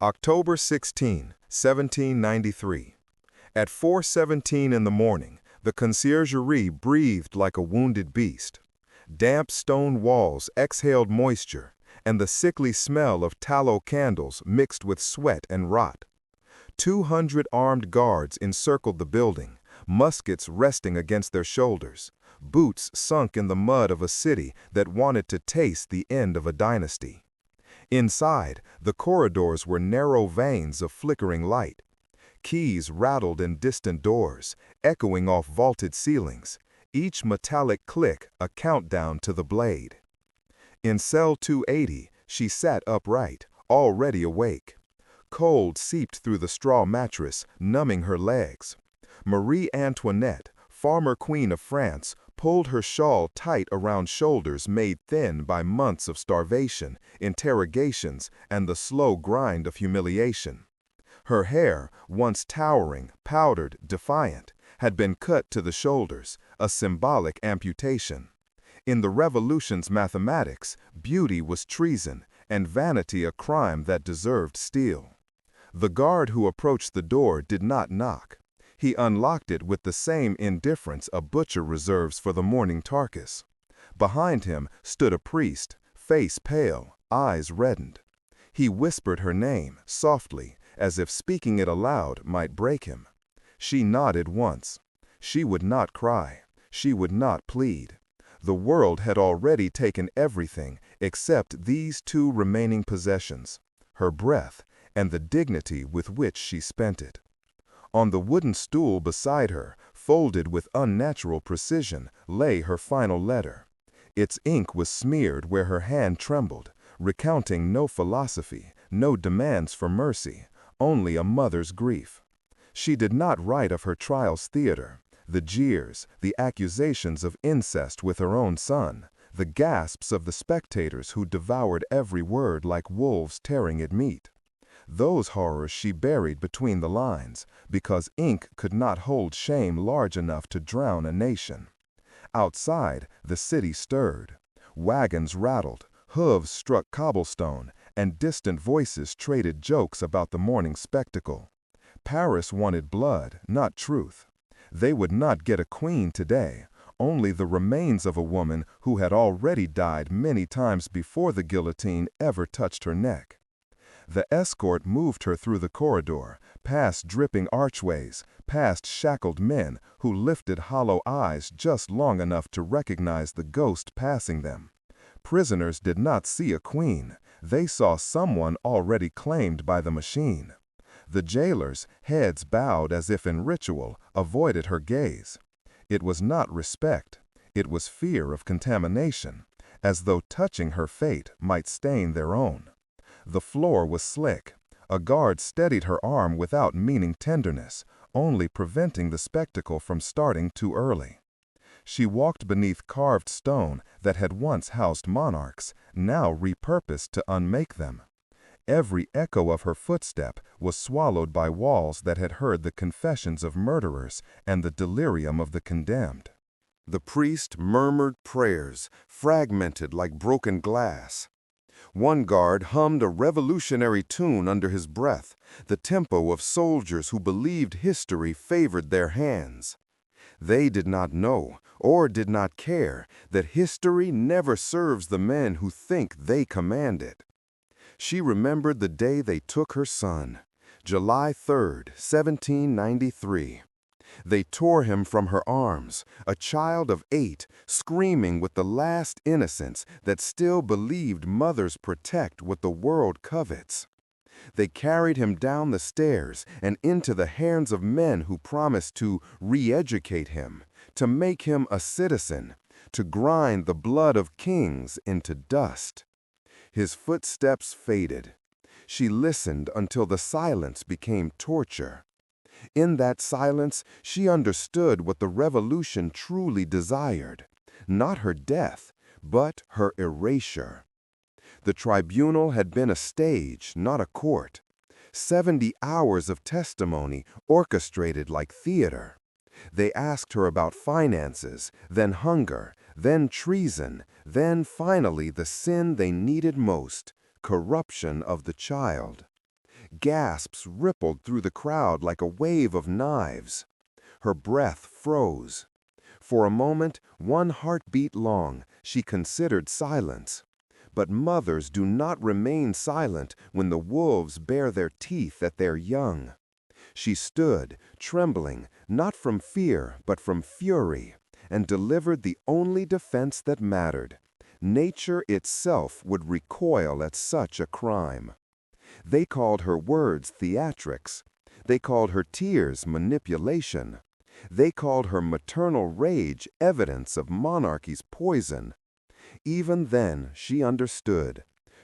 October 16, 1793. At 4:17 in the morning, the conciergerie breathed like a wounded beast. Damp stone walls exhaled moisture, and the sickly smell of tallow candles mixed with sweat and rot. 200 armed guards encircled the building, muskets resting against their shoulders, boots sunk in the mud of a city that wanted to taste the end of a dynasty. Inside, the corridors were narrow veins of flickering light. Keys rattled in distant doors, echoing off vaulted ceilings, each metallic click a countdown to the blade. In cell 280, she sat upright, already awake. Cold seeped through the straw mattress, numbing her legs. Marie Antoinette, farmer queen of France, pulled her shawl tight around shoulders made thin by months of starvation, interrogations, and the slow grind of humiliation. Her hair, once towering, powdered, defiant, had been cut to the shoulders, a symbolic amputation. In the revolution's mathematics, beauty was treason, and vanity a crime that deserved steel. The guard who approached the door did not knock. He unlocked it with the same indifference a butcher reserves for the morning carcass. Behind him stood a priest, face pale, eyes reddened. He whispered her name, softly, as if speaking it aloud might break him. She nodded once. She would not cry. She would not plead. The world had already taken everything except these two remaining possessions, her breath and the dignity with which she spent it. On the wooden stool beside her, folded with unnatural precision, lay her final letter. Its ink was smeared where her hand trembled, recounting no philosophy, no demands for mercy, only a mother's grief. She did not write of her trial's theater, the jeers, the accusations of incest with her own son, the gasps of the spectators who devoured every word like wolves tearing at meat. Those horrors she buried between the lines, because ink could not hold shame large enough to drown a nation. Outside, the city stirred. Wagons rattled, hooves struck cobblestone, and distant voices traded jokes about the morning spectacle. Paris wanted blood, not truth. They would not get a queen today, only the remains of a woman who had already died many times before the guillotine ever touched her neck. The escort moved her through the corridor, past dripping archways, past shackled men who lifted hollow eyes just long enough to recognize the ghost passing them. Prisoners did not see a queen. They saw someone already claimed by the machine. The jailers, heads bowed as if in ritual, avoided her gaze. It was not respect. It was fear of contamination, as though touching her fate might stain their own. The floor was slick. A guard steadied her arm without meaning tenderness, only preventing the spectacle from starting too early. She walked beneath carved stone that had once housed monarchs, now repurposed to unmake them. Every echo of her footstep was swallowed by walls that had heard the confessions of murderers and the delirium of the condemned. The priest murmured prayers, fragmented like broken glass. One guard hummed a revolutionary tune under his breath, the tempo of soldiers who believed history favored their hands. They did not know, or did not care, that history never serves the men who think they command it. She remembered the day they took her son, July 3rd, 1793. They tore him from her arms, a child of 8, screaming with the last innocence that still believed mothers protect what the world covets. They carried him down the stairs and into the hands of men who promised to re-educate him, to make him a citizen, to grind the blood of kings into dust. His footsteps faded. She listened until the silence became torture. In that silence, she understood what the revolution truly desired, not her death, but her erasure. The tribunal had been a stage, not a court. 70 hours of testimony orchestrated like theater. They asked her about finances, then hunger, then treason, then finally the sin they needed most, corruption of the child. Gasps rippled through the crowd like a wave of knives. Her breath froze. For a moment, one heartbeat long, she considered silence. But mothers do not remain silent when the wolves bare their teeth at their young. She stood, trembling, not from fear, but from fury, and delivered the only defense that mattered. Nature itself would recoil at such a crime. They called her words theatrics. They called her tears manipulation. They called her maternal rage evidence of monarchy's poison. Even then, she understood.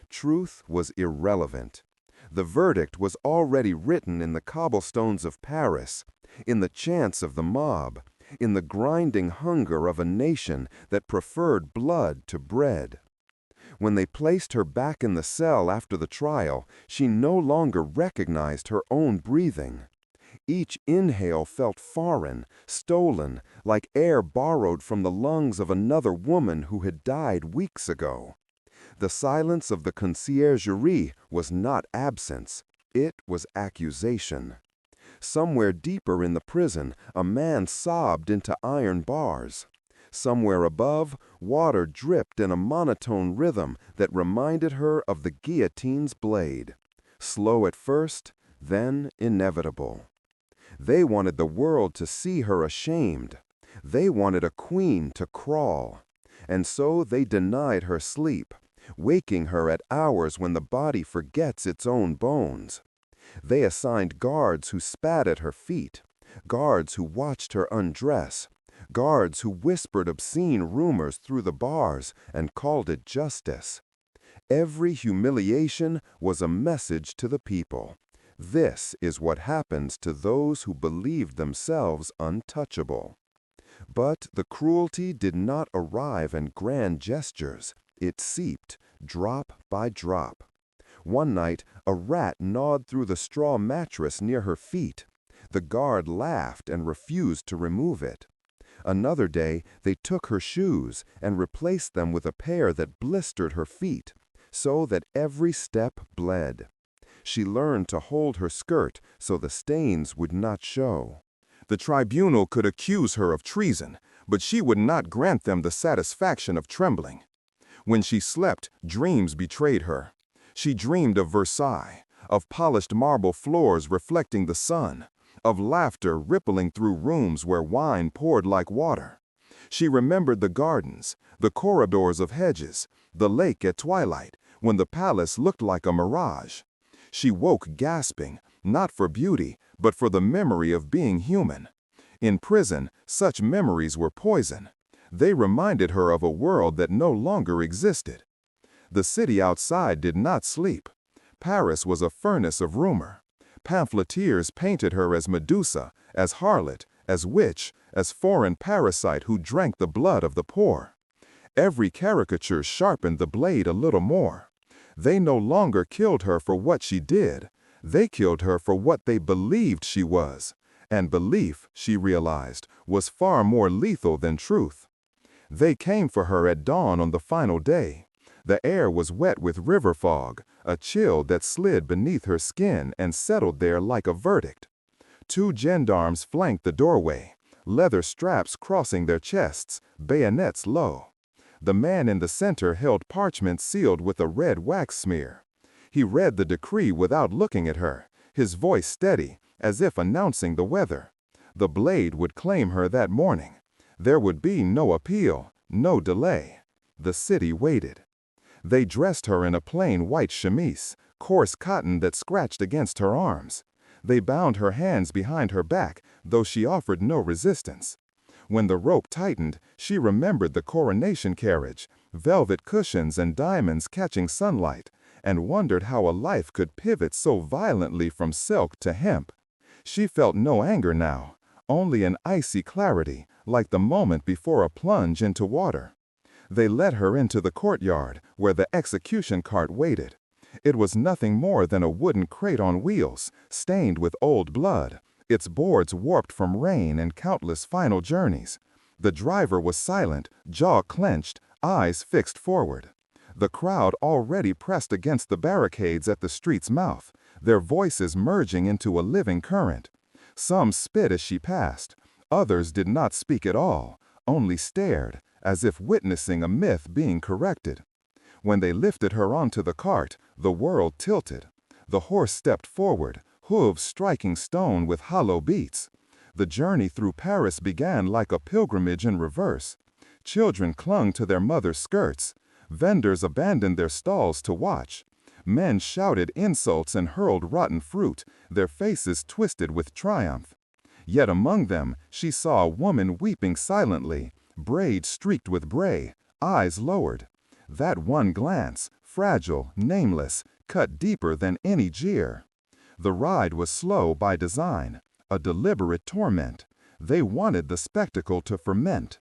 Truth was irrelevant. The verdict was already written in the cobblestones of Paris, in the chants of the mob, in the grinding hunger of a nation that preferred blood to bread. When they placed her back in the cell after the trial, she no longer recognized her own breathing. Each inhale felt foreign, stolen, like air borrowed from the lungs of another woman who had died weeks ago. The silence of the conciergerie was not absence, it was accusation. Somewhere deeper in the prison, a man sobbed into iron bars. Somewhere above, water dripped in a monotone rhythm that reminded her of the guillotine's blade. Slow at first, then inevitable. They wanted the world to see her ashamed. They wanted a queen to crawl. And so they denied her sleep, waking her at hours when the body forgets its own bones. They assigned guards who spat at her feet, guards who watched her undress, guards who whispered obscene rumors through the bars and called it justice. Every humiliation was a message to the people. This is what happens to those who believed themselves untouchable. But the cruelty did not arrive in grand gestures. It seeped, drop by drop. One night, a rat gnawed through the straw mattress near her feet. The guard laughed and refused to remove it. Another day, they took her shoes and replaced them with a pair that blistered her feet, so that every step bled. She learned to hold her skirt so the stains would not show. The tribunal could accuse her of treason, but she would not grant them the satisfaction of trembling. When she slept, dreams betrayed her. She dreamed of Versailles, of polished marble floors reflecting the sun, of laughter rippling through rooms where wine poured like water. She remembered the gardens, the corridors of hedges, the lake at twilight, when the palace looked like a mirage. She woke gasping, not for beauty, but for the memory of being human. In prison, such memories were poison. They reminded her of a world that no longer existed. The city outside did not sleep. Paris was a furnace of rumor. Pamphleteers painted her as Medusa, as harlot, as witch, as foreign parasite who drank the blood of the poor. Every caricature sharpened the blade a little more. They no longer killed her for what she did. They killed her for what they believed she was. And belief, she realized, was far more lethal than truth. They came for her at dawn on the final day. The air was wet with river fog, a chill that slid beneath her skin and settled there like a verdict. 2 gendarmes flanked the doorway, leather straps crossing their chests, bayonets low. The man in the center held parchment sealed with a red wax smear. He read the decree without looking at her, his voice steady, as if announcing the weather. The blade would claim her that morning. There would be no appeal, no delay. The city waited. They dressed her in a plain white chemise, coarse cotton that scratched against her arms. They bound her hands behind her back, though she offered no resistance. When the rope tightened, she remembered the coronation carriage, velvet cushions and diamonds catching sunlight, and wondered how a life could pivot so violently from silk to hemp. She felt no anger now, only an icy clarity, like the moment before a plunge into water. They led her into the courtyard, where the execution cart waited. It was nothing more than a wooden crate on wheels, stained with old blood, its boards warped from rain and countless final journeys. The driver was silent, jaw clenched, eyes fixed forward. The crowd already pressed against the barricades at the street's mouth. their voices merging into a living current. Some spit as she passed, others did not speak at all, only stared, as if witnessing a myth being corrected. When they lifted her onto the cart, the world tilted. The horse stepped forward, hooves striking stone with hollow beats. The journey through Paris began like a pilgrimage in reverse. Children clung to their mothers' skirts. Vendors abandoned their stalls to watch. Men shouted insults and hurled rotten fruit, their faces twisted with triumph. Yet among them, she saw a woman weeping silently, braid streaked with bray, eyes lowered. That one glance, fragile, nameless, cut deeper than any jeer. The ride was slow by design, a deliberate torment. They wanted the spectacle to ferment.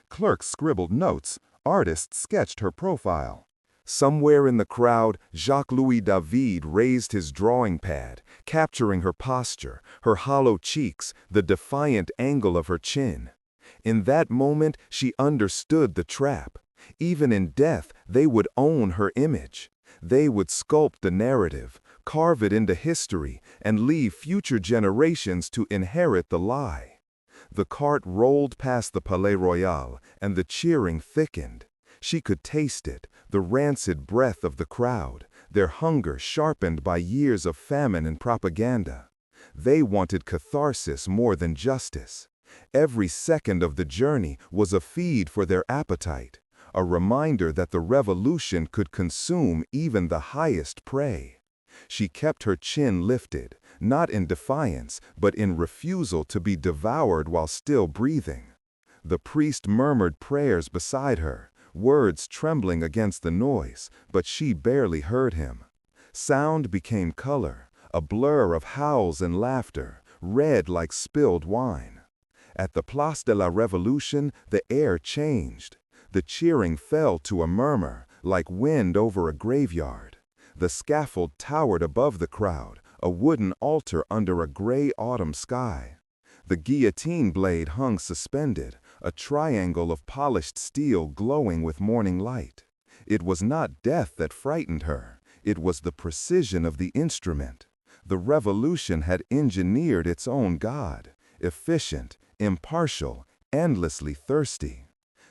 Clerks scribbled notes, artists sketched her profile. Somewhere in the crowd, Jacques-Louis David raised his drawing pad, capturing her posture, her hollow cheeks, the defiant angle of her chin. In that moment, she understood the trap. Even in death, they would own her image. They would sculpt the narrative, carve it into history, and leave future generations to inherit the lie. The cart rolled past the Palais Royal, and the cheering thickened. She could taste it, the rancid breath of the crowd, their hunger sharpened by years of famine and propaganda. They wanted catharsis more than justice. Every second of the journey was a feed for their appetite, a reminder that the revolution could consume even the highest prey. She kept her chin lifted, not in defiance, but in refusal to be devoured while still breathing. The priest murmured prayers beside her, words trembling against the noise, but she barely heard him. Sound became color, a blur of howls and laughter, red like spilled wine. At the Place de la Révolution, the air changed. The cheering fell to a murmur, like wind over a graveyard. The scaffold towered above the crowd, a wooden altar under a gray autumn sky. The guillotine blade hung suspended, a triangle of polished steel glowing with morning light. It was not death that frightened her, it was the precision of the instrument. The revolution had engineered its own god, efficient, impartial, endlessly thirsty.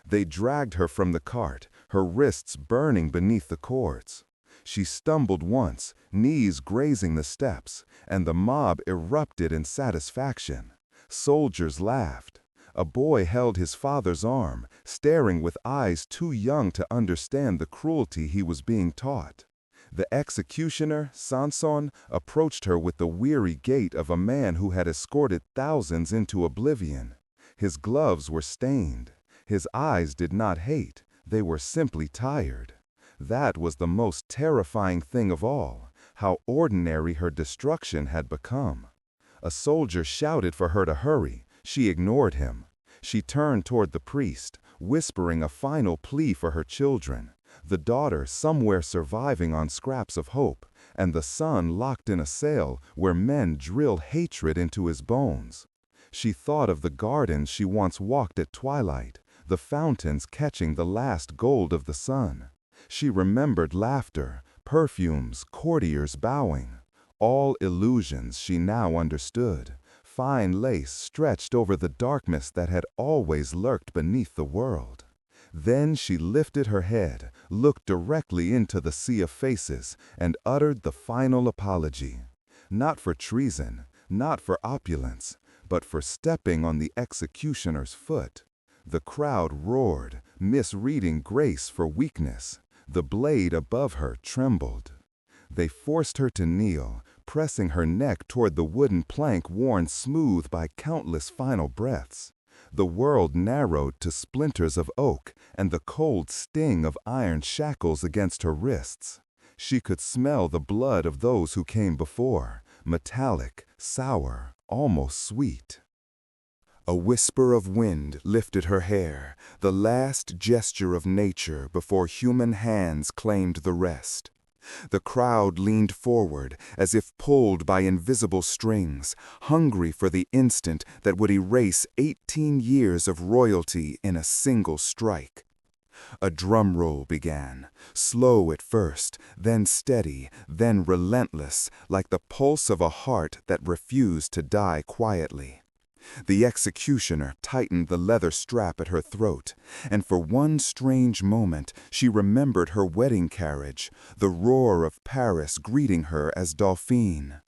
They dragged her from the cart, her wrists burning beneath the cords. She stumbled once, knees grazing the steps, and the mob erupted in satisfaction. Soldiers laughed. A boy held his father's arm, staring with eyes too young to understand the cruelty he was being taught. The executioner, Sanson, approached her with the weary gait of a man who had escorted thousands into oblivion. His gloves were stained. His eyes did not hate, they were simply tired. That was the most terrifying thing of all, how ordinary her destruction had become. A soldier shouted for her to hurry. She ignored him. She turned toward the priest, whispering a final plea for her children, the daughter somewhere surviving on scraps of hope, and the son locked in a cell where men drill hatred into his bones. She thought of the gardens she once walked at twilight, the fountains catching the last gold of the sun. She remembered laughter, perfumes, courtiers bowing. All illusions she now understood, fine lace stretched over the darkness that had always lurked beneath the world. Then she lifted her head, looked directly into the sea of faces, and uttered the final apology. Not for treason, not for opulence, but for stepping on the executioner's foot. The crowd roared, misreading grace for weakness. The blade above her trembled. They forced her to kneel, pressing her neck toward the wooden plank worn smooth by countless final breaths. The world narrowed to splinters of oak and the cold sting of iron shackles against her wrists. She could smell the blood of those who came before, metallic, sour, almost sweet. A whisper of wind lifted her hair, the last gesture of nature before human hands claimed the rest. The crowd leaned forward as if pulled by invisible strings, hungry for the instant that would erase 18 years of royalty in a single strike. A drum roll began, slow at first, then steady, then relentless, like the pulse of a heart that refused to die quietly. The executioner tightened the leather strap at her throat, and for one strange moment she remembered her wedding carriage, the roar of Paris greeting her as Dauphine.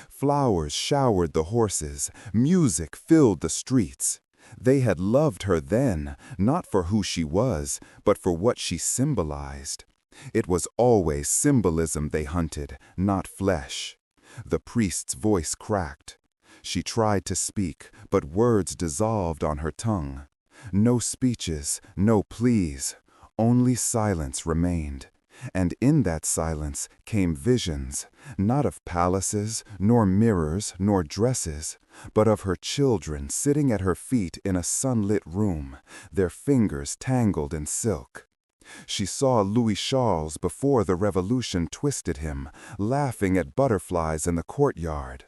Flowers showered the horses, music filled the streets. They had loved her then, not for who she was, but for what she symbolized. It was always symbolism they hunted, not flesh. The priest's voice cracked. She tried to speak, but words dissolved on her tongue. No speeches, no pleas, only silence remained. And in that silence came visions, not of palaces, nor mirrors, nor dresses, but of her children sitting at her feet in a sunlit room, their fingers tangled in silk. She saw Louis Charles before the revolution twisted him, laughing at butterflies in the courtyard.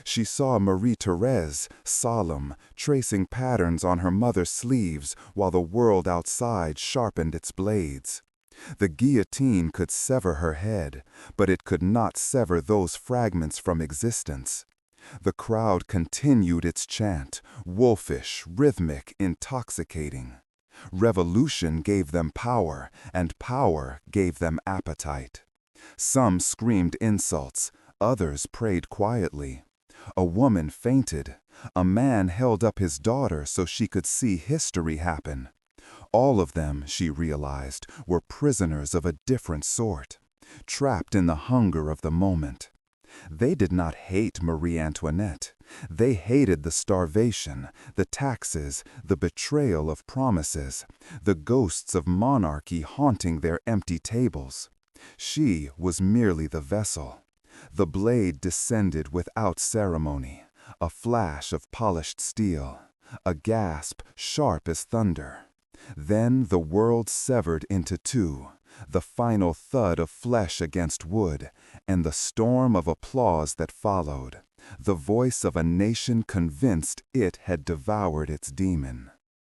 She saw Marie Therese, solemn, tracing patterns on her mother's sleeves while the world outside sharpened its blades. The guillotine could sever her head, but it could not sever those fragments from existence. The crowd continued its chant, wolfish, rhythmic, intoxicating. Revolution gave them power, and power gave them appetite. Some screamed insults, others prayed quietly. A woman fainted. A man held up his daughter so she could see history happen. All of them, she realized, were prisoners of a different sort, trapped in the hunger of the moment. They did not hate Marie Antoinette. They hated the starvation, the taxes, the betrayal of promises, the ghosts of monarchy haunting their empty tables. She was merely the vessel. The blade descended without ceremony, a flash of polished steel, a gasp sharp as thunder. Then the world severed into two, the final thud of flesh against wood, and the storm of applause that followed, the voice of a nation convinced it had devoured its demon.